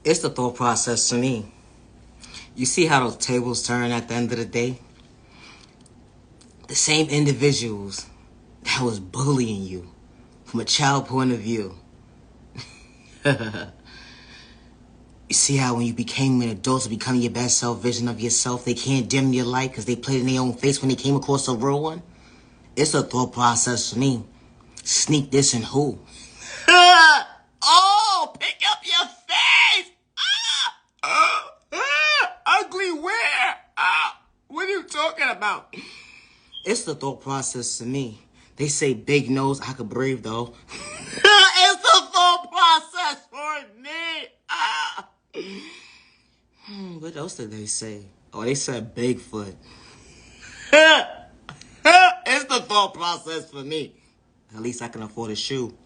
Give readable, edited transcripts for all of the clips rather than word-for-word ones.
It's the thought process to me. You see how those tables turn at the end of the day? The same individuals that was bullying you from a child point of view. You see how when you became an adult to become your best self vision of yourself, they can't dim your light because they played in their own face when they came across a real one? It's a thought process for me. Sneak this and who? Oh, pick up your face! Ugly where? What are you talking about? It's the thought process to me. They say big nose, I could breathe though. It's the thought process for me. What else did they say? Oh, they said Bigfoot. It's the thought process for me. At least I can afford a shoe.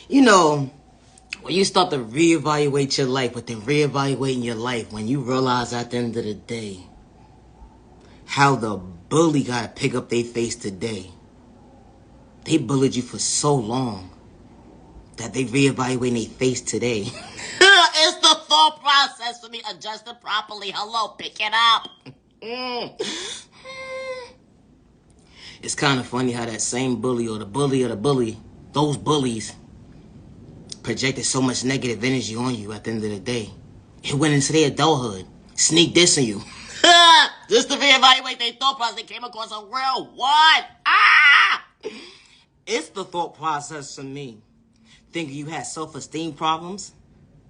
You know, when you start to reevaluate your life, but then reevaluating your life, when you realize at the end of the day how the bully gotta pick up their face today. They bullied you for so long that they reevaluating their face today. It's the thought process for me. Adjust it properly. Hello, pick it up. It's kind of funny how that same bully or the bully of the bully, those bullies, projected so much negative energy on you at the end of the day. It went into their adulthood, sneak dissing you. Just to reevaluate their thought process, they came across a real one. It's the thought process for me. Thinking you had self-esteem problems?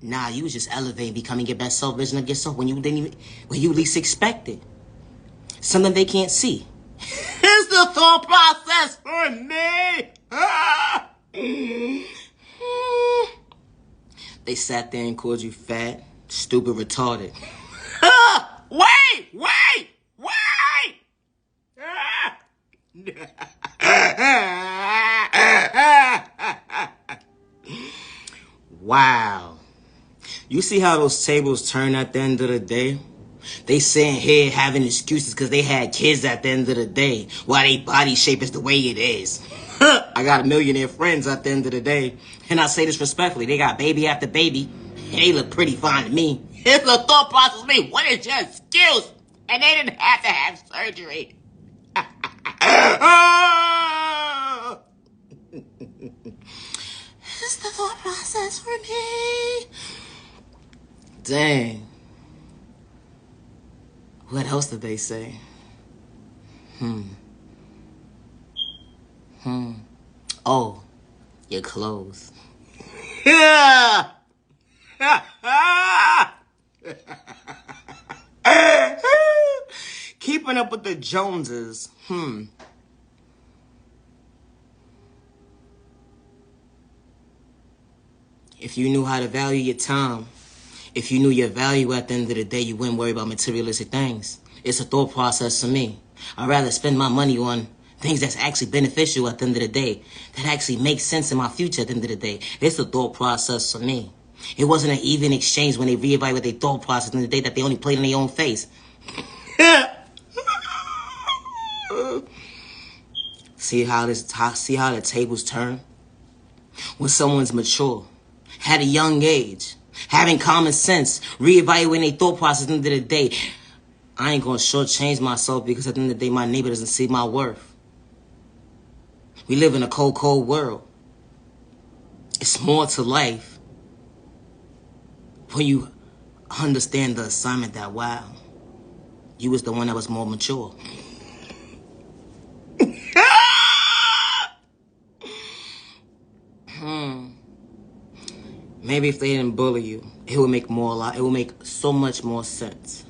Nah, you was just elevating, becoming your best self-vision of yourself when you least expected. Something they can't see. It's the thought process for me. They sat there and called you fat, stupid, retarded. Wait! Wow. You see how those tables turn at the end of the day? They sitting here having excuses because they had kids at the end of the day, while their body shape is the way it is. I got a millionaire friends at the end of the day, and I say this respectfully, they got baby after baby, and they look pretty fine to me. It's the thought process of me. What is your excuse? And they didn't have to have surgery. It's the thought process for me. Dang. What else did they say? Oh, your clothes. Yeah. Keeping up with the Joneses. If you knew how to value your time, if you knew your value at the end of the day, you wouldn't worry about materialistic things. It's a thought process for me. I'd rather spend my money on things that's actually beneficial at the end of the day, that actually makes sense in my future at the end of the day. It's a thought process for me. It wasn't an even exchange when they reevaluated their thought process in the day that they only played in their own face. See how the tables turn? When someone's mature, at a young age, having common sense, reevaluating their thought process at the end of the day, I ain't gonna shortchange myself because at the end of the day, my neighbor doesn't see my worth. We live in a cold, cold world. It's more to life when you understand the assignment that, wow, you was the one that was more mature. Maybe if they didn't bully you, it would make so much more sense.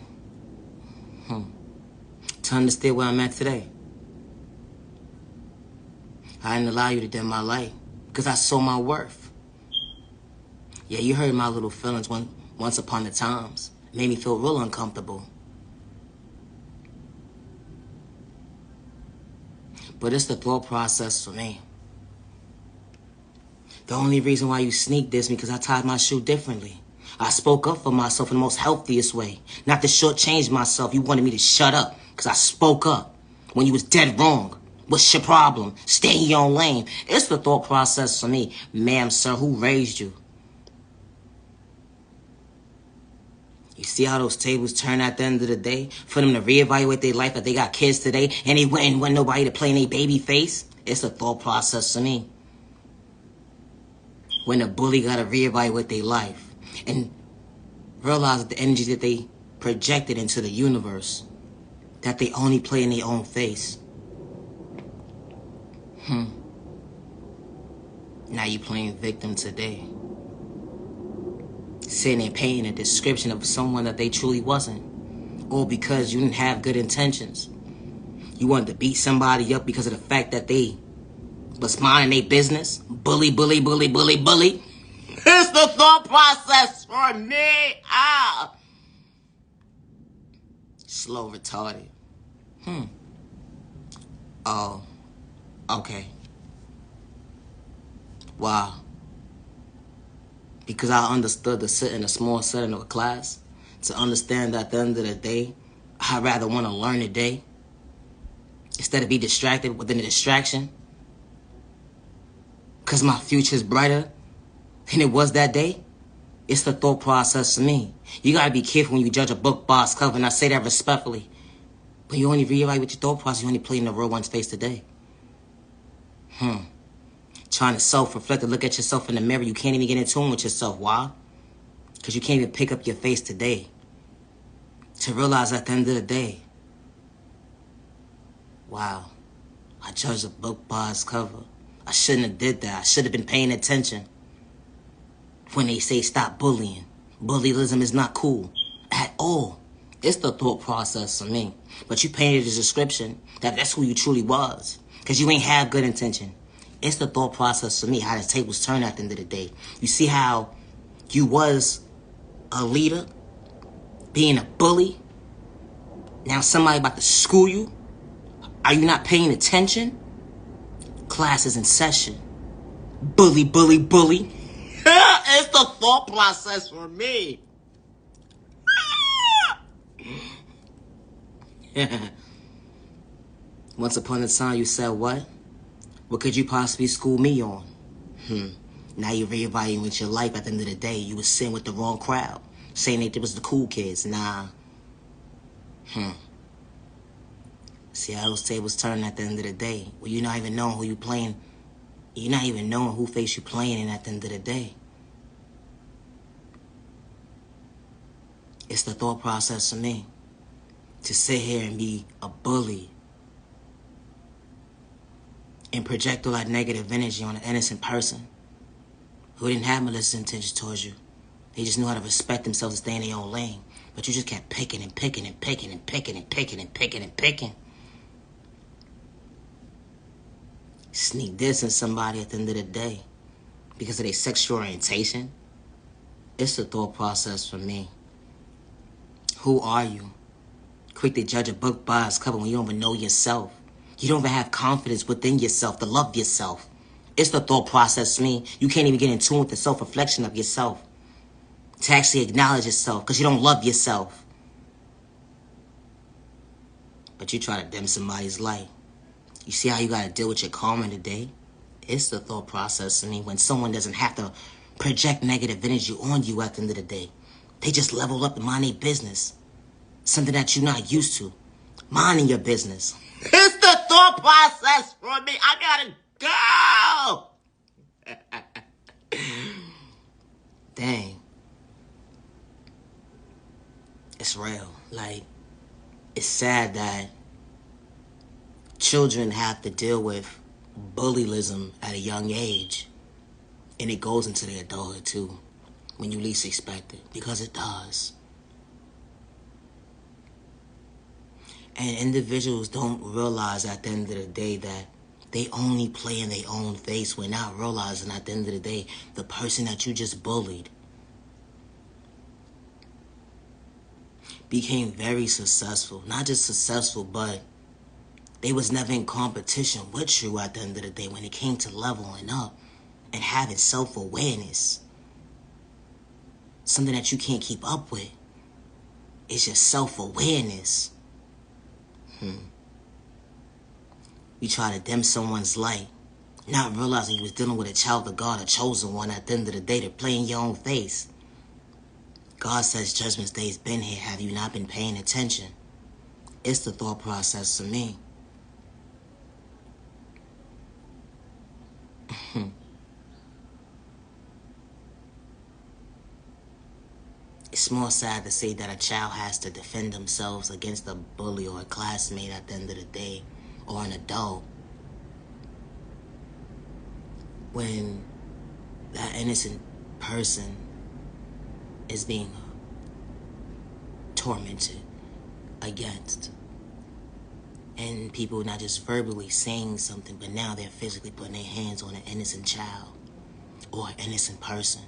To understand where I'm at today. I didn't allow you to dim my light because I saw my worth. Yeah, you heard my little feelings once upon the times. It made me feel real uncomfortable. But it's the thought process for me. The only reason why you sneak this because I tied my shoe differently. I spoke up for myself in the most healthiest way. Not to shortchange myself. You wanted me to shut up because I spoke up when you was dead wrong. What's your problem? Stay in your own lane. It's the thought process for me. Ma'am, sir, who raised you? You see how those tables turn at the end of the day? For them to reevaluate their life, that they got kids today, and they wouldn't want nobody to play in their baby face? It's a thought process to me. When a bully got to reevaluate their life and realize that the energy that they projected into the universe, that they only play in their own face. Now you playing victim today. Sitting there painting a description of someone that they truly wasn't. All because you didn't have good intentions. You wanted to beat somebody up because of the fact that they was minding their business. Bully, bully, bully, bully, bully. It's the thought process for me. Slow retarded. Oh, okay. Wow. Because I understood to sit in a small setting of a class, to understand that at the end of the day, I'd rather want to learn today instead of be distracted within a distraction. Because my future is brighter than it was that day. It's the thought process for me. You got to be careful when you judge a book by its cover, and I say that respectfully. But you only reevaluate your thought process, you only play in the real one's face today. Trying to self-reflect and look at yourself in the mirror. You can't even get in tune with yourself. Why? Because you can't even pick up your face today. To realize at the end of the day, wow, I judged a book by its cover. I shouldn't have did that. I should have been paying attention. When they say stop bullying. Bullyism is not cool at all. It's the thought process for me. But you painted a description that that's who you truly was. Because you ain't have good intention. It's the thought process for me, how the tables turn at the end of the day. You see how you was a leader, being a bully. Now somebody about to school you. Are you not paying attention? Class is in session. Bully, bully, bully. It's the thought process for me. Once upon a time you said what? What could you possibly school me on? Now you're reevaluating your life at the end of the day. You was sitting with the wrong crowd. Saying that it was the cool kids. Nah. See how those tables turn at the end of the day. Well, you're not even knowing who you playing. You're not even knowing who face you playing in at the end of the day. It's the thought process for me. To sit here and be a bully and project all that negative energy on an innocent person who didn't have malicious intentions towards you. They just knew how to respect themselves and stay in their own lane. But you just kept picking and picking and picking and picking and picking and picking and picking. Sneak this in somebody at the end of the day because of their sexual orientation. It's the thought process for me. Who are you? Quick to judge a book by its cover when you don't even know yourself. You don't even have confidence within yourself to love yourself. It's the thought process for me. You can't even get in tune with the self-reflection of yourself. To actually acknowledge yourself because you don't love yourself. But you try to dim somebody's light. You see how you got to deal with your karma today? It's the thought process for me when someone doesn't have to project negative energy on you at the end of the day. They just level up and mind their business. Something that you're not used to. Minding your business. It's the thought process for me. I gotta go. Dang. It's real. Like, it's sad that children have to deal with bullyism at a young age. And it goes into their adulthood too. When you least expect it. Because it does. And individuals don't realize at the end of the day that they only play in their own face when not realizing at the end of the day, the person that you just bullied became very successful. Not just successful, but they was never in competition with you at the end of the day when it came to leveling up and having self-awareness. Something that you can't keep up with. It's your self-awareness. You try to dim someone's light, not realizing you was dealing with a child of God, a chosen one. At the end of the day, they're playing your own face. God says Judgment Day's been here. Have you not been paying attention? It's the thought process for me. It's more sad to say that a child has to defend themselves against a bully or a classmate at the end of the day, or an adult, when that innocent person is being tormented against. And people not just verbally saying something, but now they're physically putting their hands on an innocent child or an innocent person.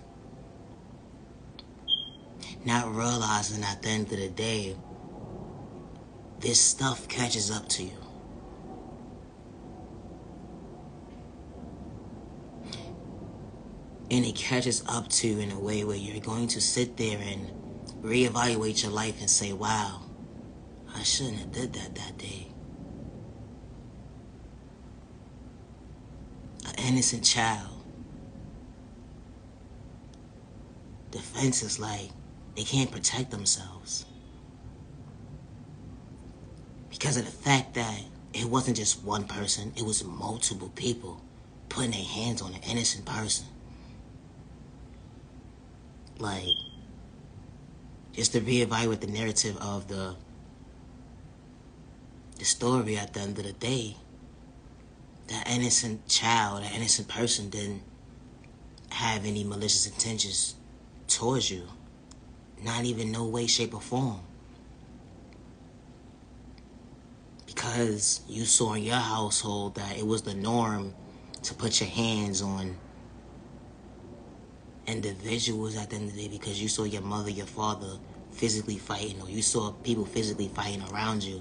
Not realizing at the end of the day, this stuff catches up to you. And it catches up to you in a way where you're going to sit there and reevaluate your life and say, wow, I shouldn't have did that day. An innocent child. Defense is like, they can't protect themselves. Because of the fact that it wasn't just one person, it was multiple people putting their hands on an innocent person. Like, just to reevaluate the narrative of the story at the end of the day, that innocent child, that innocent person didn't have any malicious intentions towards you. Not even no way, shape, or form. Because you saw in your household that it was the norm to put your hands on individuals at the end of the day, because you saw your mother, your father physically fighting, or you saw people physically fighting around you,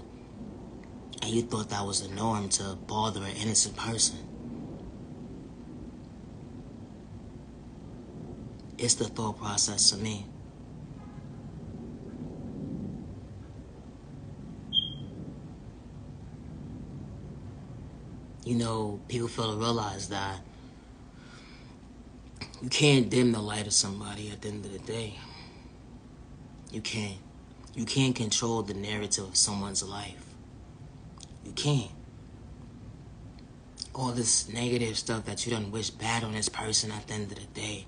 and you thought that was the norm to bother an innocent person. It's the thought process for me. You know, people fail to realize that you can't dim the light of somebody at the end of the day. You can't. You can't control the narrative of someone's life. You can't. All this negative stuff that you done wish bad on this person at the end of the day.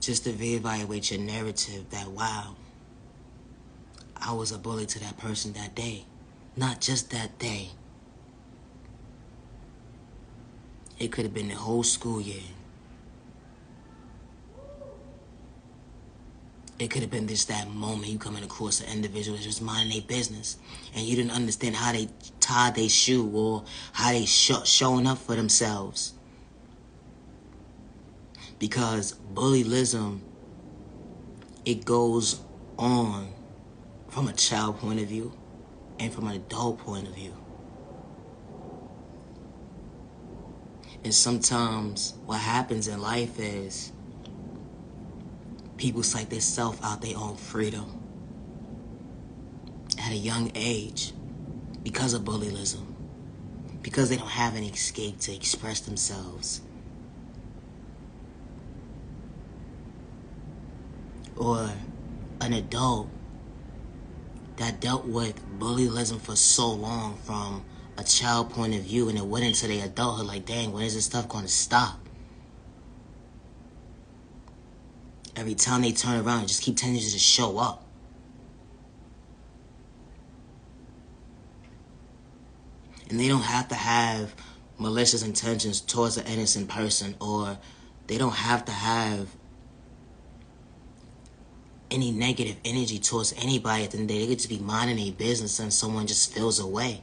Just to reevaluate your narrative that, wow, I was a bully to that person that day. Not just that day. It could have been the whole school year. It could have been just that moment you coming across an individual that's just minding their business, and you didn't understand how they tied their shoe or how they showing up for themselves. Because bullyism, it goes on from a child point of view and from an adult point of view. And sometimes what happens in life is people psych themselves out their own freedom at a young age because of bullyism, because they don't have any escape to express themselves. Or an adult that dealt with bullyism for so long from a child point of view, and it went into their adulthood like, dang, when is this stuff going to stop? Every time they turn around, just keep tending to just show up. And they don't have to have malicious intentions towards an innocent person, or they don't have to have any negative energy towards anybody at the end of the day. They could just be minding their business and someone just feels away.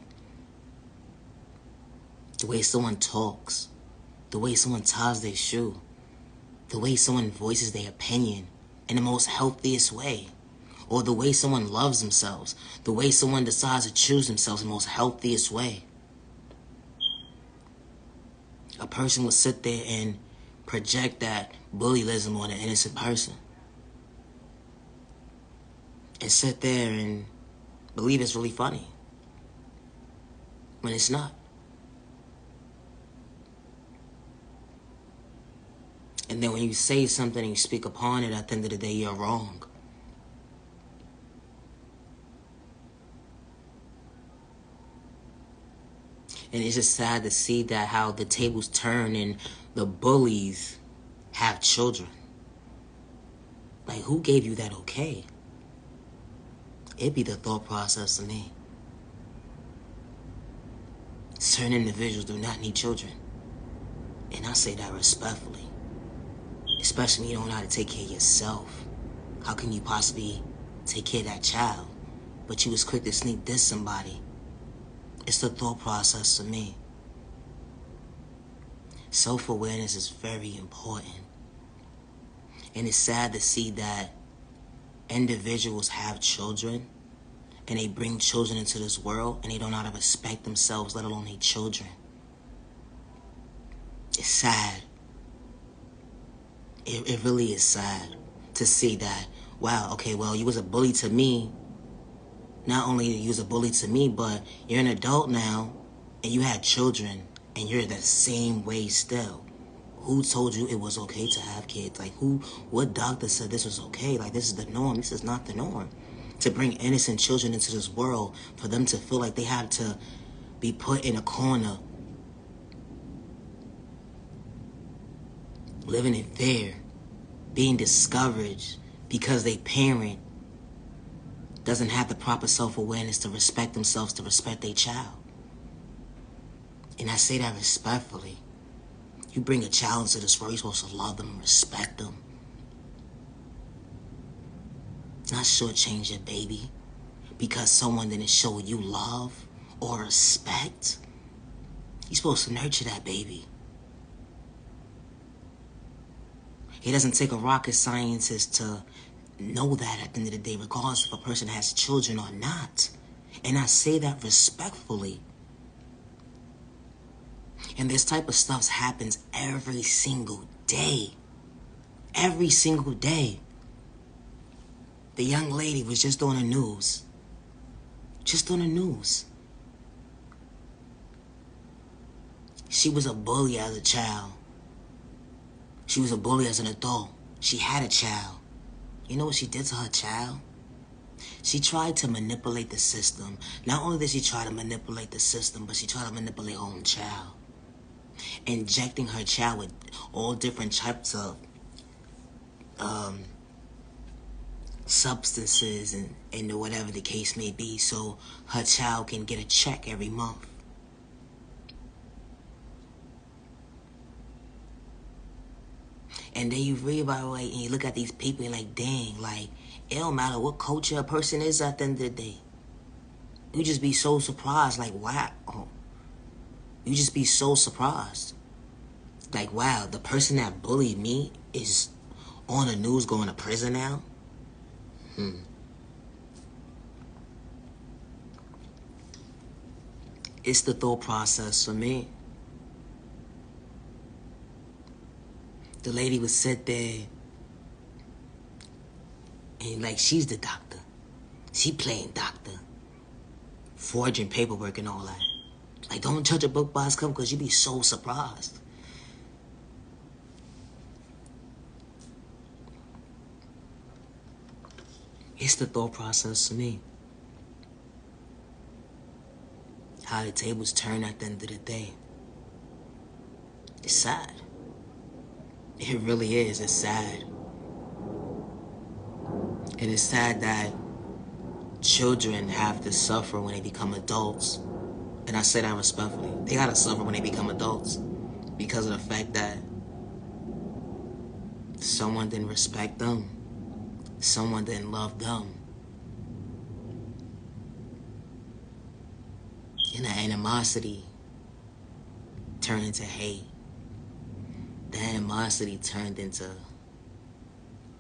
The way someone talks, the way someone ties their shoe, the way someone voices their opinion in the most healthiest way, or the way someone loves themselves, the way someone decides to choose themselves in the most healthiest way. A person will sit there and project that bullyism on an innocent person, and sit there and believe it's really funny when it's not. And then when you say something and you speak upon it, at the end of the day, you're wrong. And it's just sad to see that how the tables turn and the bullies have children. Like, who gave you that okay? It'd be the thought process to me. Certain individuals do not need children. And I say that respectfully. Especially when you don't know how to take care of yourself. How can you possibly take care of that child? But you was quick to sneak diss somebody. It's the thought process to me. Self-awareness is very important. And it's sad to see that individuals have children and they bring children into this world and they don't know how to respect themselves, let alone their children. It's sad. It really is sad to see that, wow, okay, well, you was a bully to me. Not only you was a bully to me, but you're an adult now and you had children and you're the same way still. Who told you it was okay to have kids? Like, what doctor said this was okay? Like, this is the norm. This is not the norm. To bring innocent children into this world, for them to feel like they have to be put in a corner, living in fear, being discouraged because their parent doesn't have the proper self-awareness to respect themselves, to respect their child. And I say that respectfully. You bring a child into this world, you're supposed to love them and respect them. Not shortchange your baby because someone didn't show you love or respect. You're supposed to nurture that baby. It doesn't take a rocket scientist to know that at the end of the day, regardless if a person has children or not. And I say that respectfully. And this type of stuff happens every single day. Every single day. The young lady was just on the news. Just on the news. She was a bully as a child. She was a bully as an adult. She had a child. You know what she did to her child? She tried to manipulate the system. Not only did she try to manipulate the system, but she tried to manipulate her own child. Injecting her child with all different types of substances and whatever the case may be, so her child can get a check every month. And then you reevaluate and you look at these people and like, dang, like, it don't matter what culture a person is at the end of the day. You just be so surprised, like, wow. You just be so surprised. Like, wow, the person that bullied me is on the news going to prison now? It's the thought process for me. The lady would sit there and like, she's the doctor. She playing doctor. Forging paperwork and all that. Like, don't judge a book by its cover because you'd be so surprised. It's the thought process to me. How the tables turn at the end of the day. It's sad. It really is. It's sad. And it's sad that children have to suffer when they become adults. And I say that respectfully. They gotta suffer when they become adults because of the fact that someone didn't respect them. Someone didn't love them. And the animosity turned into hate. The animosity turned into,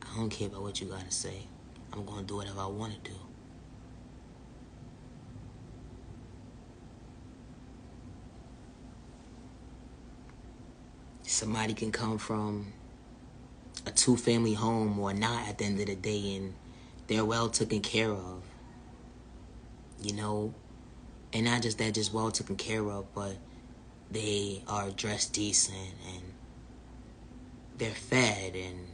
I don't care about what you gotta say. I'm gonna do whatever I wanna do. Somebody can come from a two-family home or not at the end of the day, and they're well taken care of. You know? And not just that, just well taken care of, but they are dressed decent and they're fed and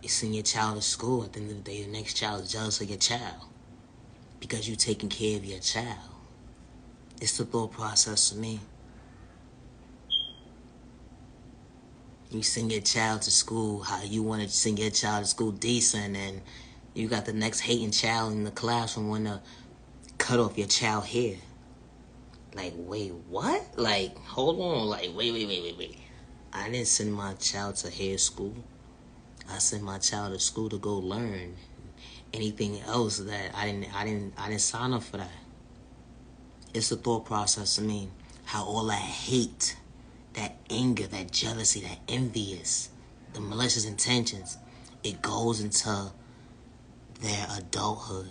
you send your child to school. At the end of the day, the next child is jealous of your child because you're taking care of your child. It's the thought process for me. You send your child to school how you want to send your child to school decent, and you got the next hating child in the classroom want to cut off your child hair. Like, wait, what? Like, hold on. Like, wait. I didn't send my child to hair school. I sent my child to school to go learn. Anything else that I didn't sign up for that. It's the thought process. I mean, how all that hate, that anger, that jealousy, that envious, the malicious intentions, it goes into their adulthood.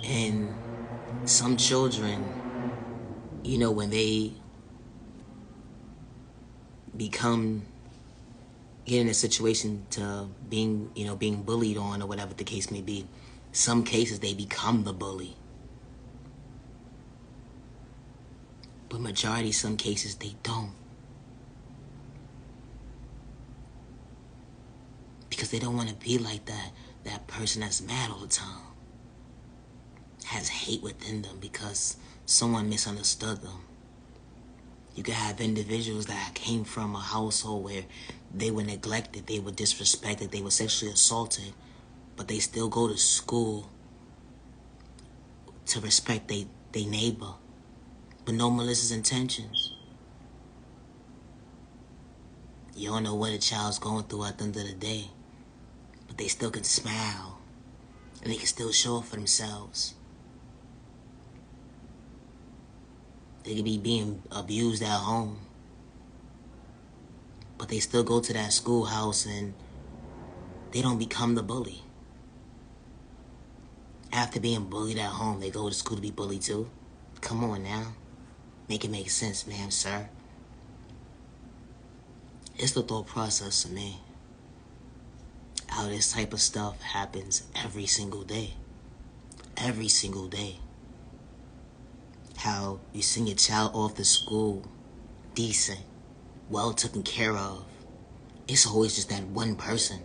And some children, you know, when they get in a situation to being bullied on or whatever the case may be, some cases they become the bully. But majority, some cases, they don't. Because they don't want to be like that person that's mad all the time. Has hate within them because someone misunderstood them. You could have individuals that came from a household where they were neglected, they were disrespected, they were sexually assaulted, but they still go to school to respect their neighbor, but no malicious intentions. You don't know what a child's going through at the end of the day, but they still can smile, and they can still show up for themselves. They could be being abused at home, but they still go to that schoolhouse and they don't become the bully. After being bullied at home, they go to school to be bullied too. Come on now. Make it make sense, ma'am, sir. It's the thought process for me. How this type of stuff happens every single day. Every single day. How you send your child off to school decent, well taken care of. It's always just that one person,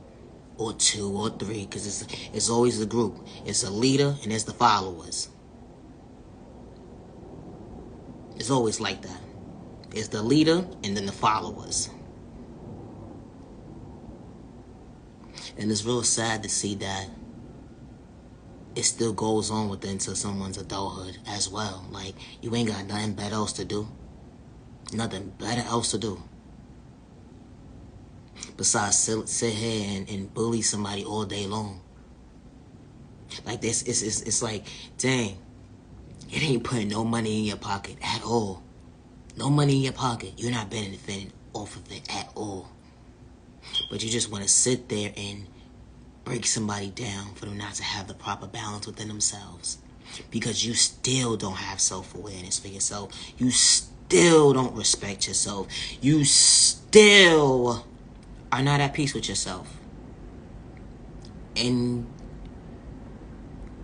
or two, or three, because it's always a group. It's a leader and it's the followers. It's always like that. It's the leader and then the followers. And it's real sad to see that it still goes on into someone's adulthood as well. Like, you ain't got nothing better else to do. Nothing better else to do. Besides sit here and bully somebody all day long. Like this, it's like, dang, it ain't putting no money in your pocket at all. No money in your pocket. You're not benefiting off of it at all. But you just want to sit there and break somebody down for them not to have the proper balance within themselves. Because you still don't have self-awareness for yourself. You still don't respect yourself. You still are not at peace with yourself. And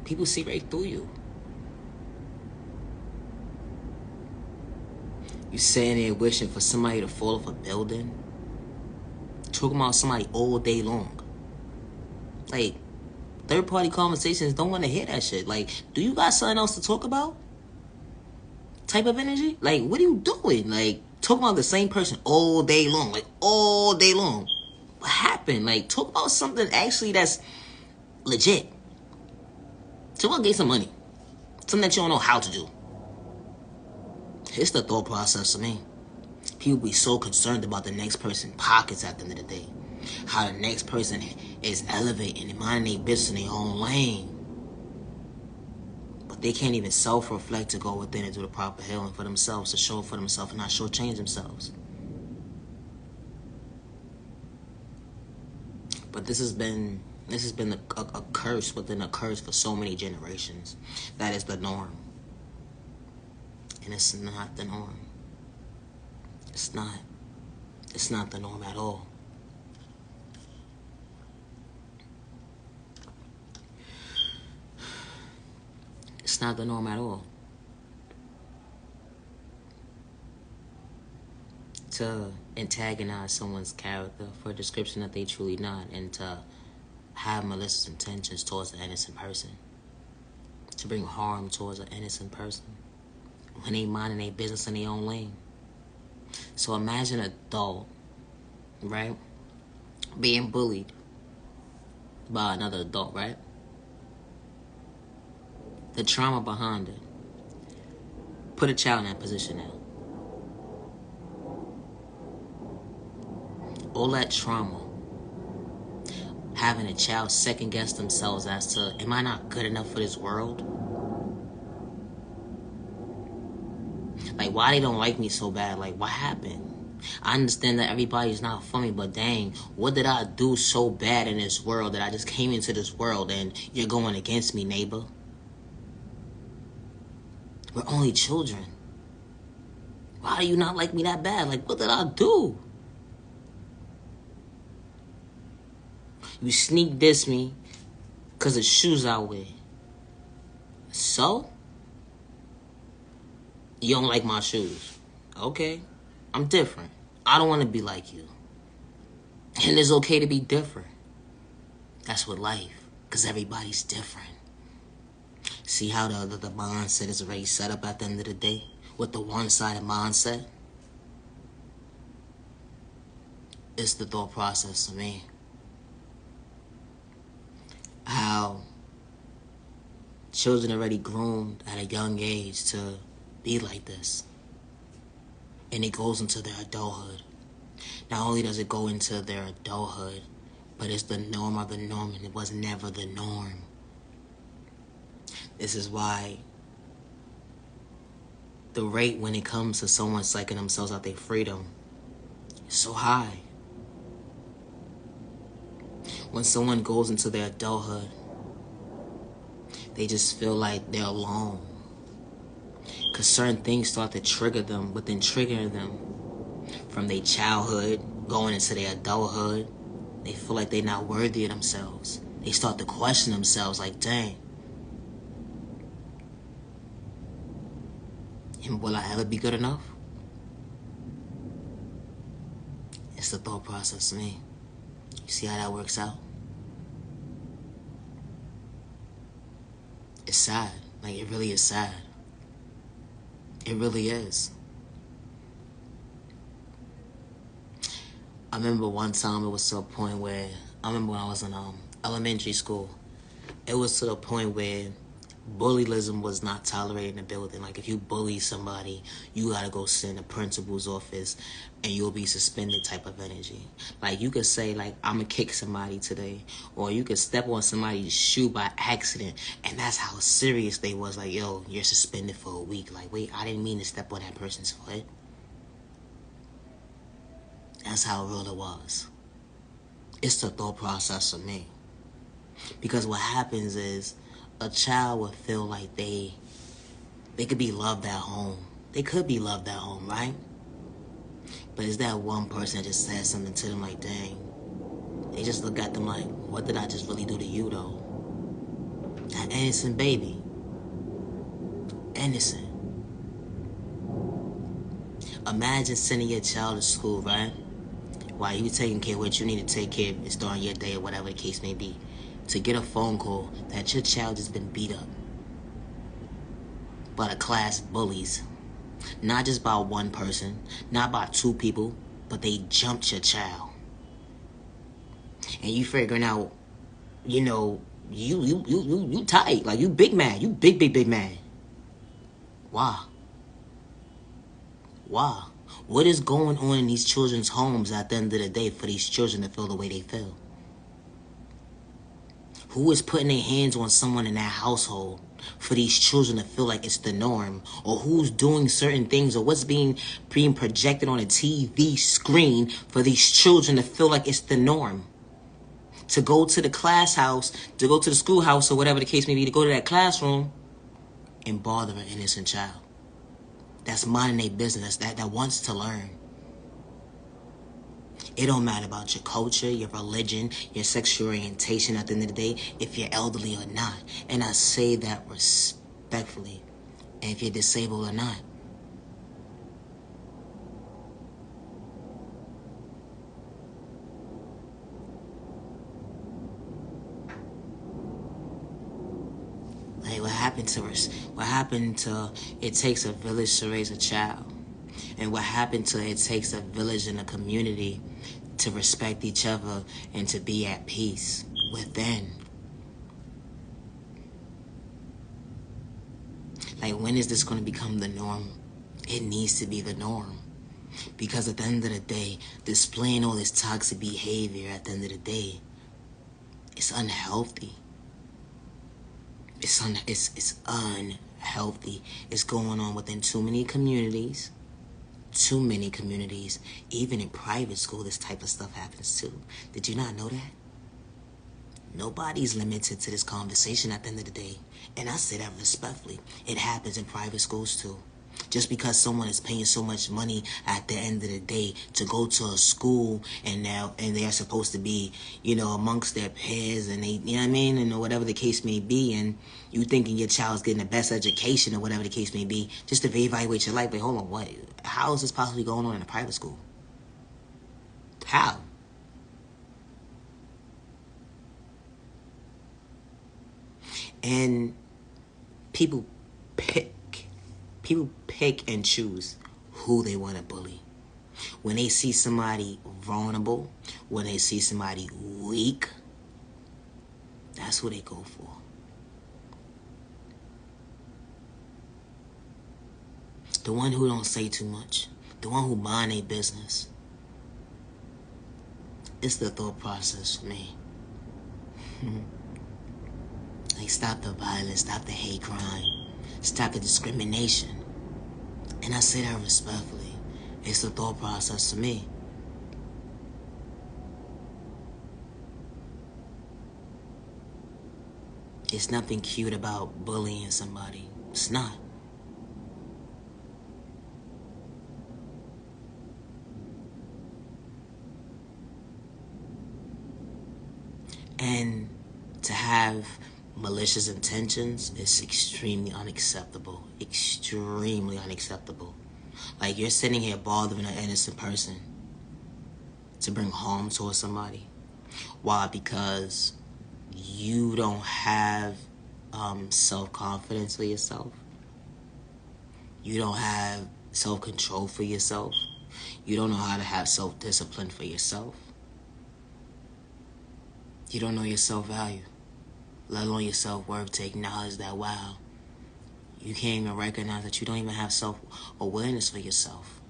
people see right through you. You sitting there wishing for somebody to fall off a building. Talking about somebody all day long. Like, third-party conversations don't want to hear that shit. Like, do you got something else to talk about? Type of energy? Like, what are you doing? Like, talking about the same person all day long. Like, all day long. What happened? Like, talk about something actually that's legit. Talk about getting some money. Something that you don't know how to do. It's the thought process for me. People be so concerned about the next person's pockets at the end of the day. How the next person is elevating and minding their business in their own lane. But they can't even self-reflect to go within and do the proper healing for themselves, to show for themselves and not shortchange themselves. But this has been a curse within a curse for so many generations. That is the norm. And it's not the norm. It's not. It's not the norm at all. It's not the norm at all. to antagonize someone's character for a description that they truly not, and to have malicious intentions towards an innocent person, to bring harm towards an innocent person when they minding their business in their own lane. So imagine an adult, right, being bullied by another adult, right? The trauma behind it. Put a child in that position now. All that trauma, having a child second guess themselves as to, am I not good enough for this world? Like, why they don't like me so bad? Like, what happened? I understand that everybody's not for me, but dang, what did I do so bad in this world that I just came into this world and you're going against me, neighbor? We're only children. Why do you not like me that bad? Like, what did I do? You sneak diss me because of shoes I wear. So? You don't like my shoes. Okay. I'm different. I don't want to be like you. And it's okay to be different. That's what life. Because everybody's different. See how the mindset is already set up at the end of the day? With the one-sided mindset? It's the thought process to me. How children are already groomed at a young age to be like this. And it goes into their adulthood. Not only does it go into their adulthood, but it's the norm of the norm, and it was never the norm. This is why the rate when it comes to someone psyching themselves out their freedom is so high. When someone goes into their adulthood, they just feel like they're alone. Because certain things start to trigger them, but then triggering them from their childhood, going into their adulthood, they feel like they're not worthy of themselves. They start to question themselves like, dang, and will I ever be good enough? It's the thought process to me. You see how that works out? It's sad. Like, it really is sad. It really is. I remember one time it was to a point where, I remember when I was in elementary school, it was to the point where bullyism was not tolerated in the building. Like, if you bully somebody, you gotta go sit in the principal's office and you'll be suspended type of energy. Like, you could say, like, I'm gonna kick somebody today, or you could step on somebody's shoe by accident, and that's how serious they was. Like, yo, you're suspended for a week. Like, wait, I didn't mean to step on that person's foot. That's how real it was. It's the thought process for me. Because what happens is, a child would feel like they could be loved at home. They could be loved at home, right? But it's that one person that just says something to them like, dang. They just look at them like, what did I just really do to you, though? That innocent baby. Innocent. Imagine sending your child to school, right? While you taking care of what you need to take care of during your day or whatever the case may be, to get a phone call that your child has been beat up by the class bullies. Not just by one person, not by two people, but they jumped your child. And you figuring out, you know, you tight, like you big mad, you big mad. Why? Why? What is going on in these children's homes at the end of the day for these children to feel the way they feel? Who is putting their hands on someone in that household for these children to feel like it's the norm? Or who's doing certain things, or what's being projected on a TV screen for these children to feel like it's the norm? To go to the class house, to go to the schoolhouse, or whatever the case may be, to go to that classroom and bother an innocent child that's minding their business, that wants to learn. It don't matter about your culture, your religion, your sexual orientation at the end of the day, if you're elderly or not. And I say that respectfully. And if you're disabled or not. Like what happened to us? What happened to it takes a village to raise a child? And what happened to it takes a village and a community to respect each other and to be at peace within? Like, when is this going to become the norm? It needs to be the norm. Because at the end of the day, displaying all this toxic behavior at the end of the day, it's unhealthy. It's unhealthy. It's going on within too many communities. Too many communities. Even in private school, this type of stuff happens too. Did you not know that? Nobody's limited to this conversation at the end of the day. And I say that respectfully. It happens in private schools too. Just because someone is paying so much money at the end of the day to go to a school and they are supposed to be, amongst their peers and they, you know what I mean? And whatever the case may be, and you thinking your child's getting the best education or whatever the case may be, just to reevaluate your life. Wait, hold on, what? How is this possibly going on in a private school? How? And people pick and choose who they want to bully. When they see somebody vulnerable, when they see somebody weak, that's who they go for. The one who don't say too much, the one who mind their business. It's the thought process for me. Like, stop the violence, stop the hate crime, stop the discrimination. And I say that respectfully. It's the thought process to me. It's nothing cute about bullying somebody. It's not. And to have malicious intentions is extremely unacceptable. Extremely unacceptable. Like, you're sitting here bothering an innocent person to bring harm towards somebody. Why? Because you don't have self-confidence for yourself. You don't have self-control for yourself. You don't know how to have self-discipline for yourself. You don't know your self-value, let alone your self-worth, to acknowledge that, wow, you can't even recognize that you don't even have self-awareness for yourself.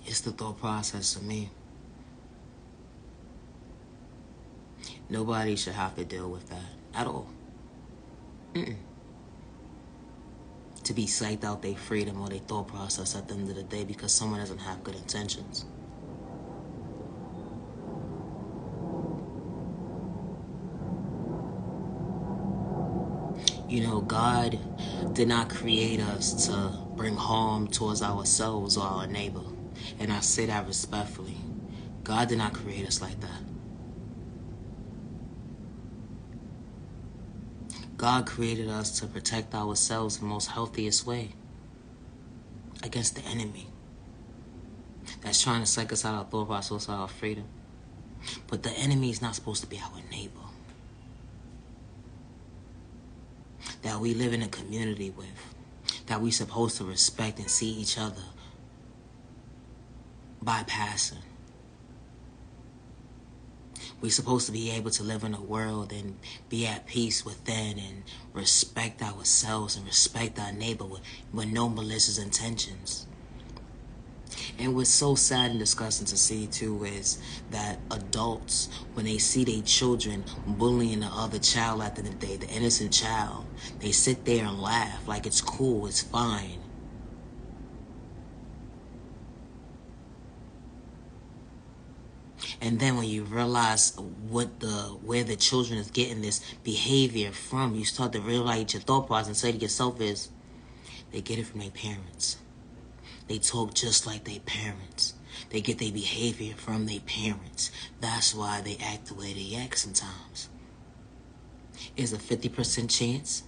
It's the thought process for me. Nobody should have to deal with that at all. To be psyched out their freedom or their thought process at the end of the day because someone doesn't have good intentions. God did not create us to bring harm towards ourselves or our neighbor. And I say that respectfully. God did not create us like that. God created us to protect ourselves in the most healthiest way against the enemy that's trying to psych us out of our thought process, our freedom. But the enemy is not supposed to be our neighbor that we live in a community with, that we're supposed to respect and see each other bypassing. We're supposed to be able to live in a world and be at peace within and respect ourselves and respect our neighbor with no malicious intentions. And what's so sad and disgusting to see too is that adults, when they see their children bullying the other child at the end of the day, the innocent child, they sit there and laugh like it's cool, it's fine. And then when you realize where the children is getting this behavior from, you start to realize your thought process and say to yourself is, they get it from their parents. They talk just like their parents. They get their behavior from their parents. That's why they act the way they act sometimes. Is a 50% chance?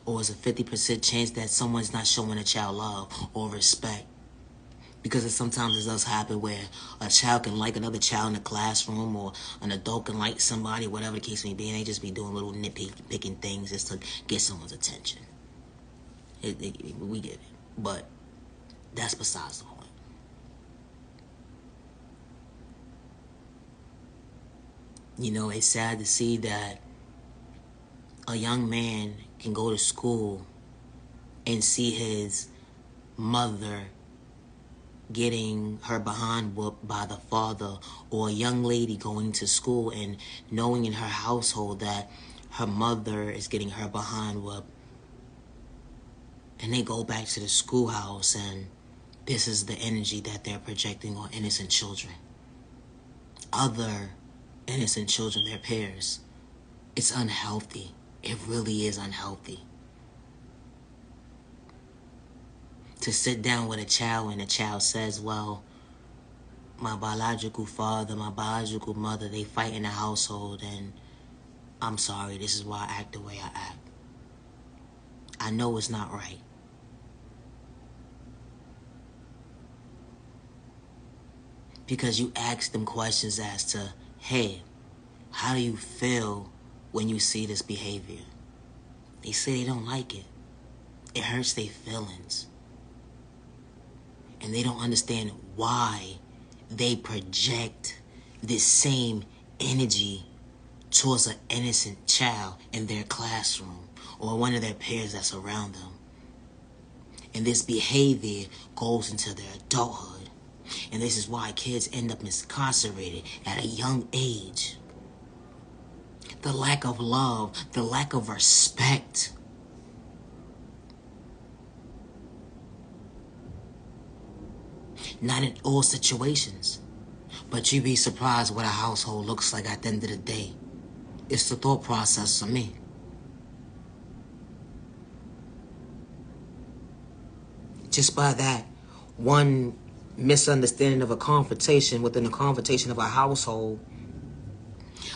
Or is a 50% chance that someone's not showing a child love or respect Because sometimes it does happen where a child can like another child in the classroom, or an adult can like somebody, whatever the case may be, and they just be doing little nitpicking things just to get someone's attention. We get it. But that's besides the point. You know, it's sad to see that a young man can go to school and see his mother getting her behind whooped by the father, or a young lady going to school and knowing in her household that her mother is getting her behind whooped, and they go back to the schoolhouse and this is the energy that they're projecting on innocent children, other innocent children, their peers. It's unhealthy. It really is unhealthy. To sit down with a child and the child says, well, my biological father, my biological mother, they fight in the household, and I'm sorry, this is why I act the way I act. I know it's not right. Because you ask them questions as to, hey, how do you feel when you see this behavior? They say they don't like it. It hurts their feelings. And they don't understand why they project this same energy towards an innocent child in their classroom or one of their peers that's around them. And this behavior goes into their adulthood. And this is why kids end up incarcerated at a young age. The lack of love, the lack of respect. Not in all situations, but you'd be surprised what a household looks like at the end of the day. It's the thought process for me. Just by that one misunderstanding of a confrontation within the confrontation of a household,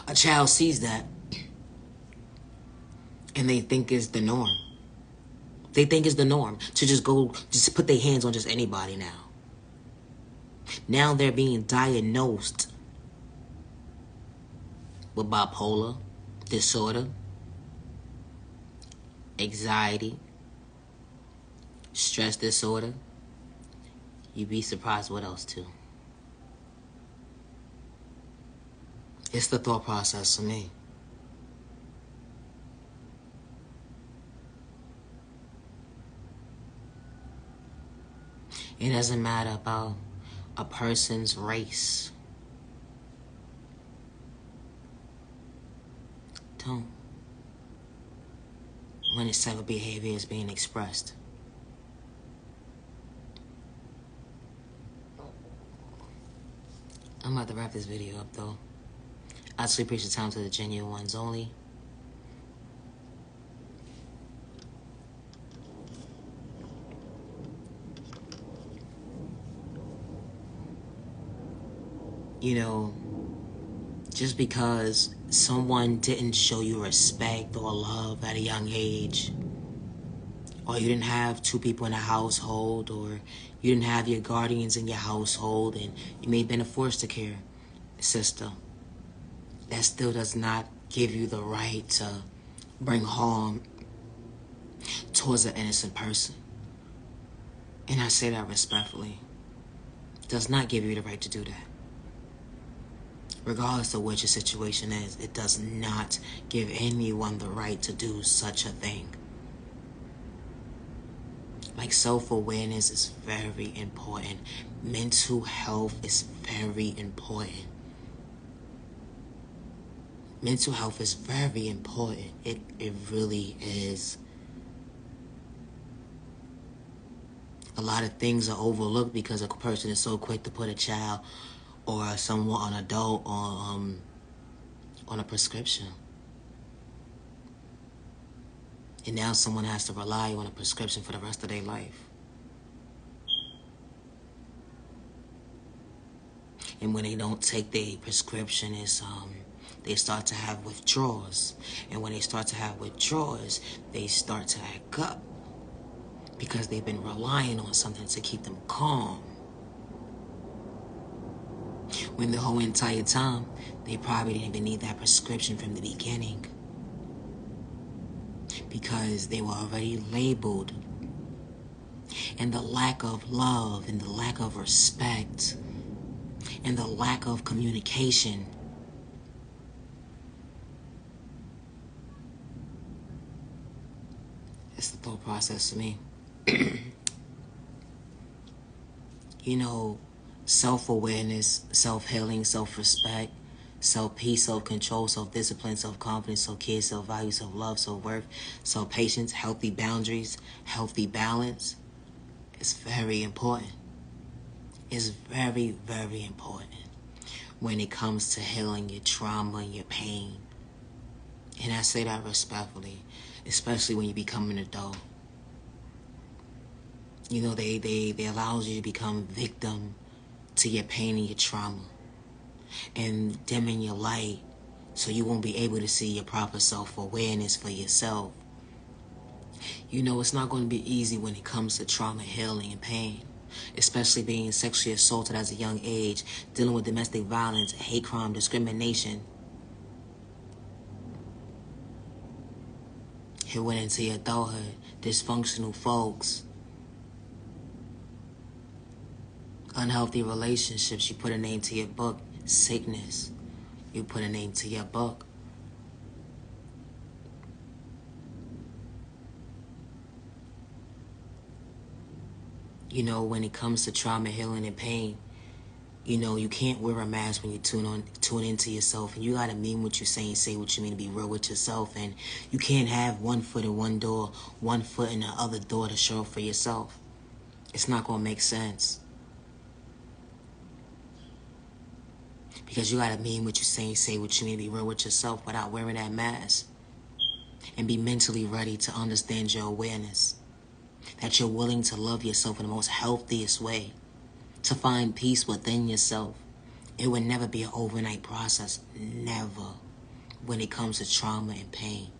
a child sees that and they think it's the norm. They think it's the norm to just put their hands on just anybody now. Now they're being diagnosed with bipolar disorder, anxiety, stress disorder. You'd be surprised what else too. It's the thought process for me. It doesn't matter about a person's race. Don't. When this type of behavior is being expressed. I'm about to wrap this video up though. I actually preach the time to the genuine ones only. You know, just because someone didn't show you respect or love at a young age, or you didn't have two people in a household, or you didn't have your guardians in your household, and you may have been a foster care system, that still does not give you the right to bring harm towards an innocent person. And I say that respectfully. Does not give you the right to do that. Regardless of what your situation is, it does not give anyone the right to do such a thing. Like, self-awareness is very important. Mental health is very important. Mental health is very important. It really is. A lot of things are overlooked because a person is so quick to put a child or someone, an adult, on a prescription. And now someone has to rely on a prescription for the rest of their life. And when they don't take their prescription, they start to have withdrawals. And when they start to have withdrawals, they start to act up because they've been relying on something to keep them calm. when the whole entire time they probably didn't even need that prescription from the beginning, because they were already labeled. And the lack of love and the lack of respect and the lack of communication, it's the thought process to me. You know, self-awareness, self-healing, self-respect, self-peace, self-control, self-discipline, self-confidence, self-care, self-value, self-love, self-worth, self-patience, healthy boundaries, healthy balance. It's very important. It's very, very important when it comes to healing your trauma and your pain. And I say that respectfully, especially when you become an adult. You know, they allows you to become victim to your pain and your trauma, and dimming your light so you won't be able to see your proper self-awareness for yourself. You know, it's not going to be easy when it comes to trauma, healing, and pain, especially being sexually assaulted at a young age, dealing with domestic violence, hate crime, discrimination. It went into your adulthood, dysfunctional folks, unhealthy relationships. You put a name to your book. Sickness, you put a name to your book. You know, when it comes to trauma, healing, and pain, you know, you can't wear a mask when you tune into yourself, and you gotta mean what you say and say what you mean to be real with yourself. And you can't have one foot in one door, one foot in the other door to show up for yourself. It's not gonna make sense. Because you gotta mean what you say and say what you mean to be real with yourself without wearing that mask. And be mentally ready to understand your awareness. That you're willing to love yourself in the most healthiest way. To find peace within yourself. It would never be an overnight process. Never. When it comes to trauma and pain.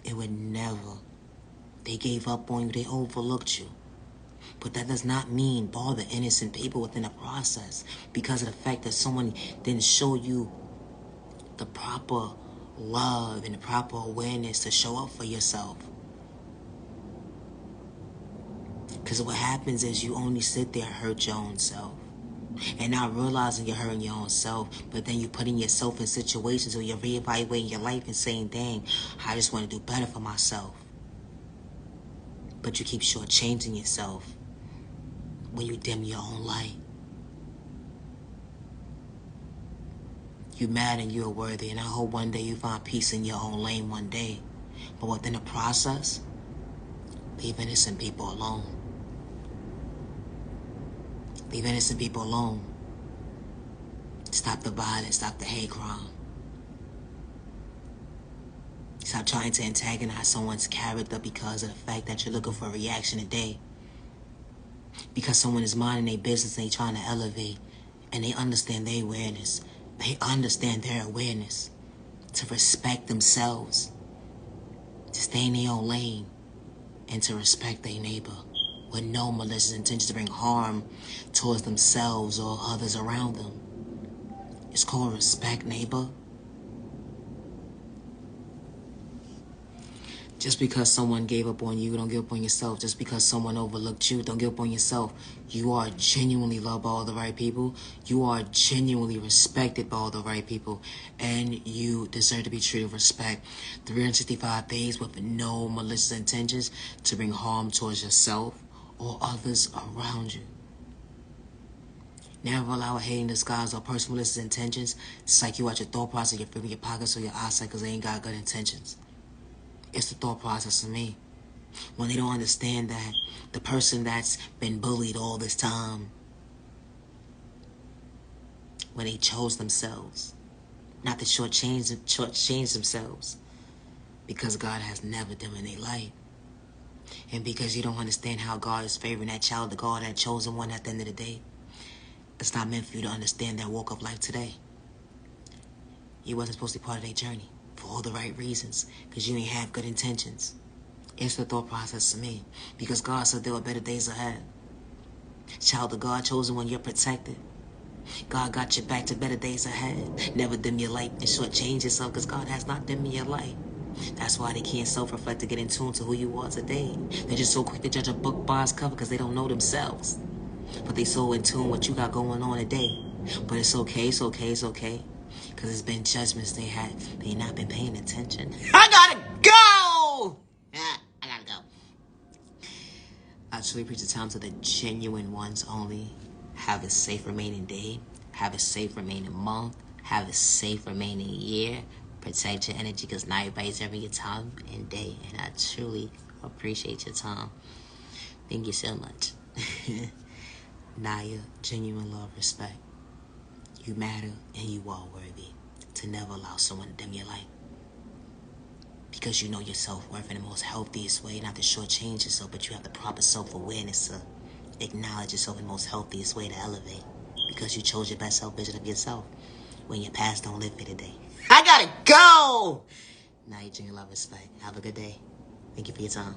It would never. They gave up on you. They overlooked you. But that does not mean bother innocent people within the process, because of the fact that someone didn't show you the proper love and the proper awareness to show up for yourself. Because what happens is you only sit there and hurt your own self. And not realizing you're hurting your own self, but then you're putting yourself in situations where you're reevaluating your life and saying, dang, I just want to do better for myself. But you keep shortchanging yourself when you dim your own light. You're mad and you're worthy, and I hope one day you find peace in your own lane one day. But within the process, leave innocent people alone. Leave innocent people alone. Stop the violence, stop the hate crime. Stop trying to antagonize someone's character because of the fact that you're looking for a reaction today. Because someone is minding their business and they trying to elevate, and they understand their awareness. They understand their awareness to respect themselves, to stay in their own lane, and to respect their neighbor with no malicious intentions to bring harm towards themselves or others around them. It's called respect, neighbor. Just because someone gave up on you, don't give up on yourself. Just because someone overlooked you, don't give up on yourself. You are genuinely loved by all the right people. You are genuinely respected by all the right people. And you deserve to be treated with respect. 365 days with no malicious intentions to bring harm towards yourself or others around you. Never allow a hating disguise or personal malicious intentions to psych you out your thought process, your feeling, your pockets, or your eyesight, because they ain't got good intentions. It's the thought process of me. When they don't understand that the person that's been bullied all this time, when they chose themselves, not to shortchange themselves, because God has never them in their life. And because you don't understand how God is favoring that child of God, that chosen one at the end of the day, it's not meant for you to understand their walk of life today. You wasn't supposed to be part of their journey. For all the right reasons, because you ain't have good intentions. It's the thought process to me, because God said there were better days ahead. Child of God, chosen one, you're protected. God got your back to better days ahead. Never dim your light and shortchange yourself, because God has not dimmed your light. That's why they can't self-reflect to get in tune to who you are today. They're just so quick to judge a book by its cover because they don't know themselves. But they so in tune what you got going on today. But it's okay, it's okay, it's okay. Because it's been judgments they not been paying attention. I gotta go! I gotta go. I truly preach the time to the genuine ones only. Have a safe remaining day. Have a safe remaining month. Have a safe remaining year. Protect your energy, because not everybody's having your time and day. And I truly appreciate your time. Thank you so much. Naya, genuine love, respect. You matter and you are worthy. To never allow someone to dim your light. Because you know your self-worth in the most healthiest way. Not to shortchange yourself, but you have the proper self-awareness to acknowledge yourself in the most healthiest way to elevate. Because you chose your best self-vision of yourself. When your past don't live for today. I gotta go! Now you genuine love, respect. Have a good day. Thank you for your time.